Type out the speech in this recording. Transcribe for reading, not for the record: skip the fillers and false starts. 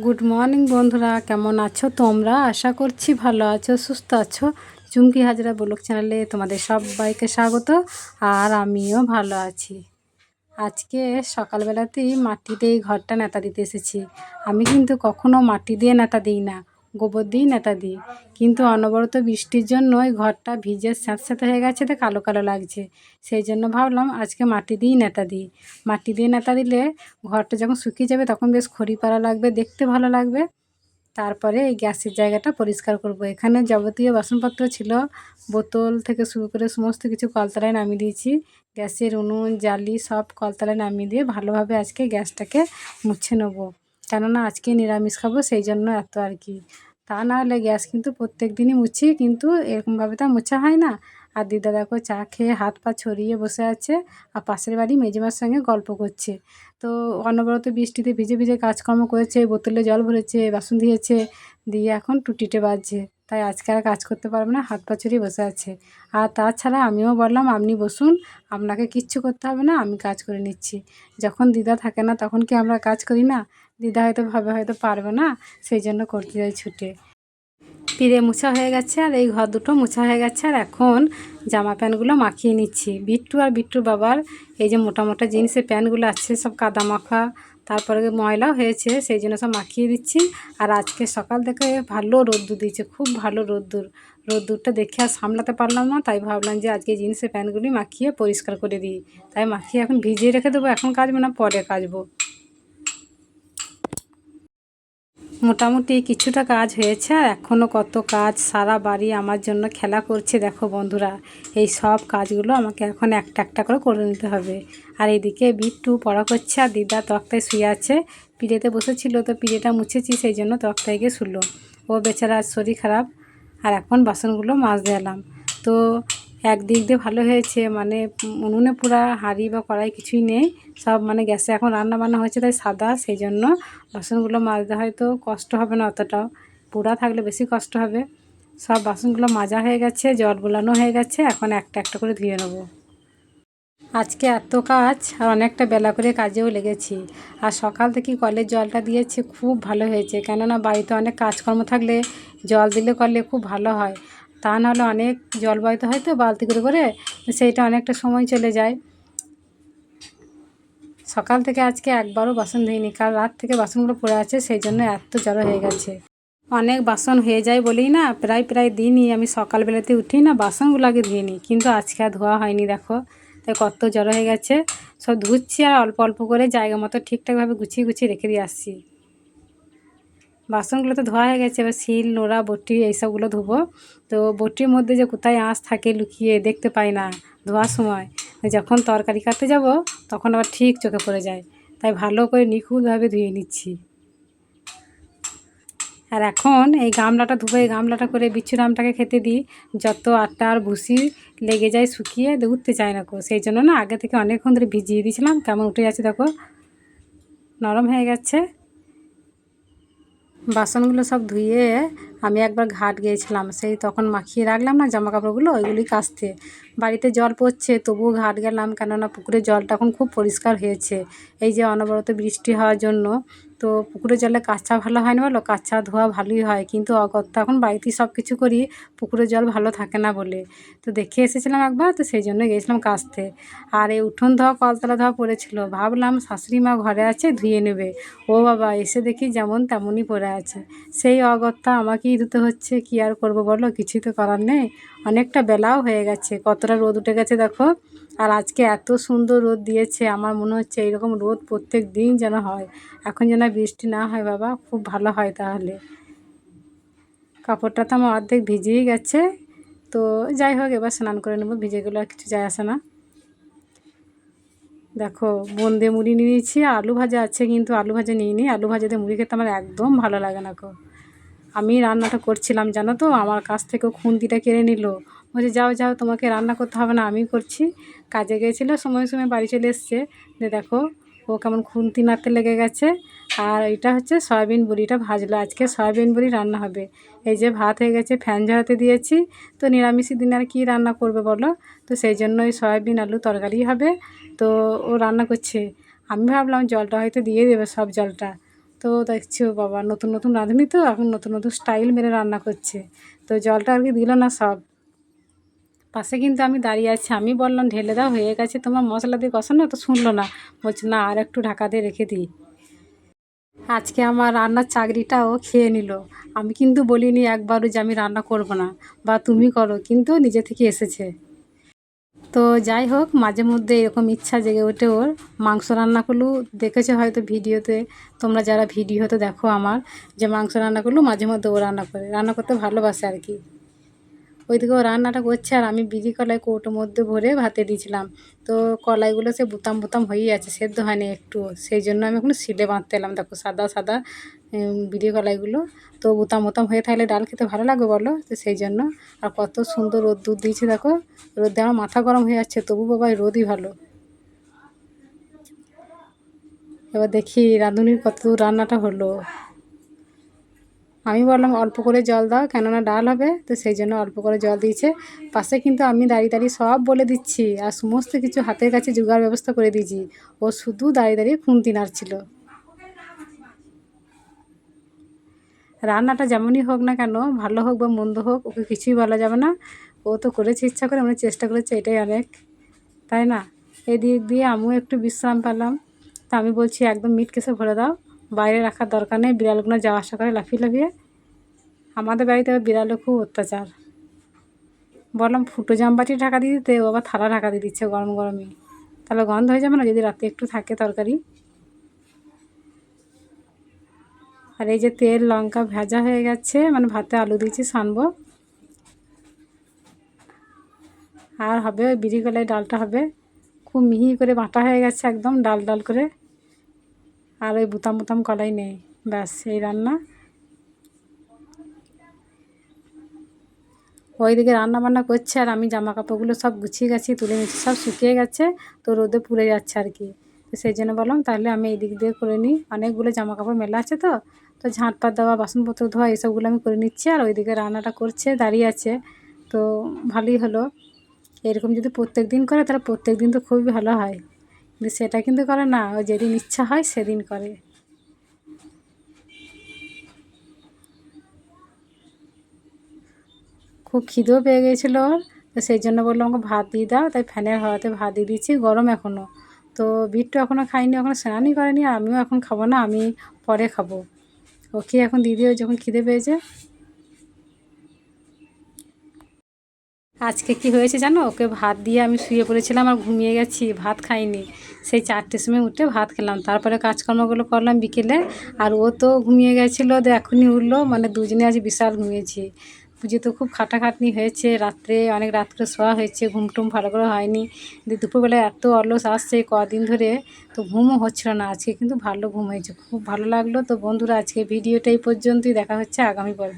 Good morning বন্ধুরা, কেমন আছো তোমরা? আশা করছি ভালো আছো, সুস্থ আছো। চুমকি হাজরা ব্লগ চ্যানেলে তোমাদের সবাইকে স্বাগত। আর আমিও ভালো আছি। আজকে সকালবেলাতেই মাটি দিয়ে ঘরটা নেতা দিতে এসেছি। আমি কিন্তু কখনো মাটি দিয়ে নেতা দিই না, গোবর দিয়েই নেতা দিই। কিন্তু অনবরত বৃষ্টির জন্য ওই ঘরটা ভিজে স্যাঁতস্যাঁতে হয়ে গেছে, তো কালো কালো লাগছে। সেই জন্য ভাবলাম আজকে মাটি দিয়েই নেতা দিই। মাটি দিয়ে নেতা দিলে ঘরটা যখন শুকিয়ে যাবে তখন বেশ খড়ি পাড়া লাগবে, দেখতে ভালো লাগবে। তারপরে এই গ্যাসের জায়গাটা পরিষ্কার করব। এখানে যাবতীয় বাসনপত্র ছিল, বোতল থেকে শুরু করে সমস্ত কিছু কলতলায় নামিয়ে দিয়েছি। গ্যাসের উনুন জালি সব কলতলায় নামিয়ে দিয়ে ভালোভাবে আজকে গ্যাসটাকে মুছে নেবো। কেননা আজকে নিরামিষ খাবো, সেই জন্য এত আর কি। তা না হলে গ্যাস কিন্তু প্রত্যেক দিনই মুছি, কিন্তু এরকমভাবে তো মোছা হয় না। আর দিদা দেখো চা খেয়ে হাত পা ছড়িয়ে বসে আছে, আর পাশের বাড়ি মেজমার সঙ্গে গল্প করছে। তো অনবরত বৃষ্টিতে ভিজে ভিজে কাজকর্ম করেছে, বোতলে জল ভরেছে, বাসন দিয়েছে, দিয়ে এখন টুটিতে বাজছে। তাই আজকে আর কাজ করতে পারবে না, হাত পা ছড়িয়ে বসে আছে। আর তাছাড়া আমিও বললাম আপনি বসুন, আপনাকে কিচ্ছু করতে হবে না, আমি কাজ করে নিচ্ছি। যখন দিদা থাকে না তখন কি আমরা কাজ করি না? দিদা হয়তো পারবে না, সেই জন্য করতে যাই ছুটে। পিড়ে মোছা হয়ে গেছে, আর এই ঘর দুটো মোছা হয়ে গেছে। আর এখন জামা প্যান্টগুলো মাখিয়ে নিচ্ছি। বিট্টু আর বিট্টুর বাবার এই যে মোটা মোটা জিন্সের প্যান্টগুলো আছে সব কাদা মাখা, তারপরে ময়লাও হয়েছে, সেই জন্য সব মাখিয়ে দিচ্ছি। আর আজকে সকাল থেকে ভালো রোদ্দুর দিয়েছে, খুব ভালো রোদ্দুর। রোদ্দুরটা দেখে আর সামলাতে পারলাম না, তাই ভাবলাম যে আজকে জিন্সের প্যান্টগুলি মাখিয়ে পরিষ্কার করে দিই। তাই মাখিয়ে এখন ভিজিয়ে রেখে দেবো। এখন কাচবো না, পরে কাচবো। মোটামুটি কিছুটা কাজ হয়েছে, আর এখনও কত কাজ। সারা বাড়ি আমার জন্য খেলা করছে দেখো বন্ধুরা। এই সব কাজগুলো আমাকে এখন একটা একটা করে নিতে হবে। আর এদিকে বিট্টু পড়া করছে, আর দিদা তক্তায় শুয়ে আছে। পিড়েতে বসেছিল, তো পিড়েটা মুছেছি, সেই জন্য তক্তায় গিয়ে শুলো। ও বেচারা আজ শরীর খারাপ। আর এখন বাসনগুলো মাজতে এলাম। তো একদিক দিয়ে ভালো হয়েছে, মানে উনুনে পুরা হাঁড়ি বা কড়াই কিছুই নেই, সব মানে গ্যাসে এখন রান্না বান্না হয়েছে, তাই সাদা। সেই জন্য বাসনগুলো মাজতে হয়তো কষ্ট হবে না অতটাও, পোড়া থাকলে বেশি কষ্ট হবে। সব বাসনগুলো মাজা হয়ে গেছে, জল বোলানো হয়ে গেছে, এখন একটা একটা করে ধুয়ে নেবো। আজকে এত কাজ, আর অনেকটা বেলা করে কাজেও লেগেছি। আর সকাল থেকে কলের জলটা দিয়েছে, খুব ভালো হয়েছে। কেননা বাড়িতে অনেক কাজকর্ম থাকলে জল দিলে কলে খুব ভালো হয়। তা নাহলে অনেক জল বইতে হয় তো বালতি করে, সেইটা অনেকটা সময় চলে যায়। সকাল থেকে আজকে একবারও বাসন ধুইনি, কাল রাত থেকে বাসনগুলো পড়ে আছে, সেই জন্য এত জড়ো হয়ে গেছে। অনেক বাসন হয়ে যায় বলেই না প্রায় দিনই আমি সকালবেলাতে উঠি না, বাসনগুলো আগে ধুয়ে নিই। কিন্তু আজকে আর ধোয়া হয়নি দেখো, তাই কত জড়ো হয়ে গেছে। সব ধুচ্ছি, আর অল্প অল্প করে জায়গা মতো ঠিকঠাকভাবে গুছিয়ে গুছিয়ে রেখে দিয়ে আসছি। বাসনগুলো তো ধোয়া হয়ে গেছে, এবার শিল নোড়া বটি এইসবগুলো ধুবো। তো বটির মধ্যে যে কোথায় আঁশ থাকে লুকিয়ে দেখতে পাই না ধোয়ার সময়, যখন তরকারি কাটতে যাব তখন আবার ঠিক চোখে পড়ে যায়। তাই ভালো করে নিখুঁতভাবে ধুয়ে নিচ্ছি। আর এখন এই গামলাটা ধুবো, এই গামলাটা করে বিচ্ছুরামটাকে খেতে দিই। যত আটা আর ভুসি লেগে যায় শুকিয়ে উঠতে চায় না, সেই জন্য না আগে থেকে অনেকক্ষণ ধরে ভিজিয়ে দিয়েছিলাম। কেমন উঠে যাচ্ছে দেখো, নরম হয়ে গেছে। বাসনগুলো সব ধুয়ে আমি একবার ঘাট গিয়েছিলাম, সেই তখন মাখিয়ে রাখলাম না জামা কাপড়গুলো, ওইগুলি কাচতে। বাড়িতে জল পড়ছে তবুও ঘাট গেলাম, কেননা পুকুরের জলটা এখন খুব পরিষ্কার হয়েছে। এই যে অনবরত বৃষ্টি হওয়ার জন্য, তো পুকুরের জলে কাচা ভালো হয় না, বলো কাচা ধোয়া ভালোই হয়, কিন্তু অগত্যা এখন বাড়িতেই সব কিছু করি, পুকুরের জল ভালো থাকে না বলে। তো দেখে এসেছিলাম একবার, তো সেই জন্য গিয়েছিলাম কাচতে। আর এই উঠোন ধোয়া কলতলা ধোয়া পড়েছিল, ভাবলাম শাশুড়ি মা ঘরে আছে ধুয়ে নেবে। ও বাবা, এসে দেখি যেমন তেমনই পড়ে আছে। সেই অগত্যা আমাকেই ধুতে হচ্ছে, কি আর করব বলো, কিছুই তো করার নেই। অনেকটা বেলাও হয়ে গেছে, কতটা রোদ উঠে গেছে দেখো। আর আজকে এত সুন্দর রোদ দিয়েছে, আমার মনে হচ্ছে এইরকম রোদ প্রত্যেক দিন যেন হয়। এখন যেন বৃষ্টি না হয় বাবা, খুব ভালো হয় তাহলে। কাপড়টা তো আমার অর্ধেক ভিজেই গেছে। তো যাই হোক, এবার স্নান করে নেবো, ভিজে গেলে আর কিছু যায় আসে না। দেখো বোঁদে মুড়ি নিয়েছি, আলু ভাজা আছে, কিন্তু আলু ভাজা নিইনি। আলু ভাজা দিয়ে মুড়ি খেতে আমার একদম ভালো লাগে না গো। আমি রান্নাটা করছিলাম জানো তো, আমার কাছ থেকেও খুন্তিটা কেড়ে নিল। বলছে যাও যাও, তোমাকে রান্না করতে হবে না, আমি করছি। কাজে গিয়েছিলো, সময় সময় বাড়ি চলে এসছে। দেখো ও কেমন খুন্তি নাড়তে লেগে গেছে। আর এটা হচ্ছে সয়াবিন বড়িটা ভাজলো, আজকে সয়াবিন বড়ি রান্না হবে। এই যে ভাত হয়ে গেছে, ফ্যান ঝরাতে দিয়েছি। তো নিরামিষি দিন আর কী রান্না করবে বলো, তো সেই জন্য ওই সয়াবিন আলু তরকারি হবে। তো ও রান্না করছে। আমি ভাবলাম জলটা হয়তো দিয়ে দেবে, সব জলটা। তো দেখছো বাবা নতুন নতুন রাঁধুনি তো এখন নতুন নতুন স্টাইল মেরে রান্না করছে। তো জলটা আর কি দিল না সব। পাশে কিন্তু আমি দাঁড়িয়ে আছি, আমি বললাম ঢেলে দাও হয়ে গেছে তোমার মশলা দিয়ে কষানো, তো শুনলো না, বলছে না আর একটু ঢাকা দিয়ে রেখে দিই। আজকে আমার রান্নার চাকরিটাও খেয়ে নিল। আমি কিন্তু বলিনি একবারও যে আমি রান্না করব না বা তুমি করো, কিন্তু নিজে থেকে এসেছে। তো যাই হোক, মাঝে মধ্যে এরকম ইচ্ছা জেগে ওঠে ওর। মাংস রান্নাগুলো দেখেছো হয়তো ভিডিওতে, তোমরা যারা ভিডিওতে দেখো আমার, যে মাংস রান্নাগুলো মাঝে মধ্যে ও রান্না করে, রান্না করতে ভালোবাসে আর কি। ওইদিকে ও রান্নাটা করছে আর আমি বিড়ি কলাই কৌটোর মধ্যে ভরে ভাতে দিয়েছিলাম। তো কলাইগুলো সে বুতাম বুতাম হয়েই আছে, সেদ্ধ হয়নি একটু, সেই জন্য আমি এখন শিলে বাঁধতে এলাম। দেখো সাদা সাদা বিড়ি কলাইগুলো, তো বুতাম বুতাম হয়ে থাকলে ডাল খেতে ভালো লাগবে বলো, তো সেই জন্য। আর কত সুন্দর রোদ দুধ দিয়েছে দেখো, রোদে আমার মাথা গরম হয়ে যাচ্ছে, তবু বাবা এই রোদই ভালো। এবার দেখি রাঁধুনির কত রান্নাটা হলো। আমি বললাম অল্প করে জল দাও, কেননা ডাল হবে, তো সেই জন্য অল্প করে জল দিয়েছে। পাশে কিন্তু আমি দাঁড়িয়ে দাঁড়িয়ে সব বলে দিচ্ছি আর সমস্ত কিছু হাতের কাছে জোগাড় ব্যবস্থা করে দিয়েছি। ও শুধু দাঁড়িয়ে দাঁড়িয়ে খুন্তি নাড়ছিল। রান্নাটা যেমনই হোক না কেন, ভালো হোক বা মন্দ হোক, ওকে কিছুই বলা যাবে না। ও তো করেছে ইচ্ছা করে, মানে চেষ্টা করেছে, এটাই অনেক, তাই না? এদিক দিয়ে আমিও একটু বিশ্রাম পেলাম। তা আমি বলছি একদম মিট কেসে ভরে দাও, বাইরে রাখার দরকার নেই, বিড়ালগুলো যাওয়া আসা করে লাফিয়ে লাফিয়ে। আমাদের বাড়িতে বিড়ালে খুব অত্যাচার। বললাম ফুটো জামবাটি ঢাকা দিয়ে দিতে, ও আবার থালা ঢাকা দিয়ে দিচ্ছে গরম গরমই। তাহলে গন্ধ হয়ে যাবে না যদি রাতে একটু থাকে তরকারি। আর এই যে তেল লঙ্কা ভাজা হয়ে গেছে, মানে ভাতে আলু দিয়েছি সানবো। আর হবে ওই বিড়ি কলাই ডালটা হবে, খুব মিহি করে বাটা হয়ে গেছে একদম ডাল ডাল করে। আর ওই বুতাম বুতাম কলাই নেই, ব্যাস এই রান্না। ওইদিকে রান্না বান্না করছে আর আমি জামা কাপড়গুলো সব গুছিয়ে গেছি, তুলে নিচ্ছি, সব শুকিয়ে গেছে, তো রোদে পুড়ে যাচ্ছে আর কি। তো সেই জন্য বললাম তাহলে আমি এই দিক দিয়ে করে নিই, অনেকগুলো জামা কাপড় মেলা আছে, তো তো ঝাঁট পাত দেওয়া বাসনপত্র ধোয়া এসবগুলো আমি করে নিচ্ছি। আর ওইদিকে রান্নাটা করছে দাঁড়িয়ে আছে, তো ভালোই হলো। এরকম যদি প্রত্যেক দিন করে তাহলে প্রত্যেক দিন তো খুবই ভালো হয়, কিন্তু সেটা কিন্তু করে না, ও যেদিন ইচ্ছা হয় সেদিন করে। খুব খিদেও পেয়ে গিয়েছিলো ওর, তো সেই জন্য বললাম আমাকে ভাত দিয়ে দাও, তাই ফ্যানের হাওয়াতে ভাত দিয়ে দিয়েছি, গরম এখনও। তো বিট্টু এখনও খাইনি, এখনও স্নানই করেনি, আর আমিও এখন খাবো না, আমি পরে খাবো। ওকে এখন দিয়ে দিও যখন খিদে পেয়েছে। আজকে কি হয়েছে জানো, ওকে ভাত দিয়ে আমি শুয়ে পড়েছিলাম আর ঘুমিয়ে গেছি, ভাত খাইনি। সেই 4টের সময় উঠে ভাত খেলাম, তারপরে কাজকর্মগুলো করলাম বিকেলে। আর ও তো ঘুমিয়ে গেছিলো, তো এখনই উঠলো, মানে দুজনে আজ বিশাল ঘুমিয়েছি। পুজো তো খুব খাটাখাটনি হয়েছে, রাত্রে অনেক রাত করে শোয়া হয়েছে, ঘুমটুম ভালো করে হয়নি। দিয়ে দুপুরবেলায় এত অলস আসছে কদিন ধরে, তো ঘুমও হচ্ছিল না। আজকে কিন্তু ভালো ঘুম হয়েছে, খুব ভালো লাগলো। তো বন্ধুরা আজকে ভিডিওটা এই পর্যন্তই, দেখা হচ্ছে আগামী পর্বে।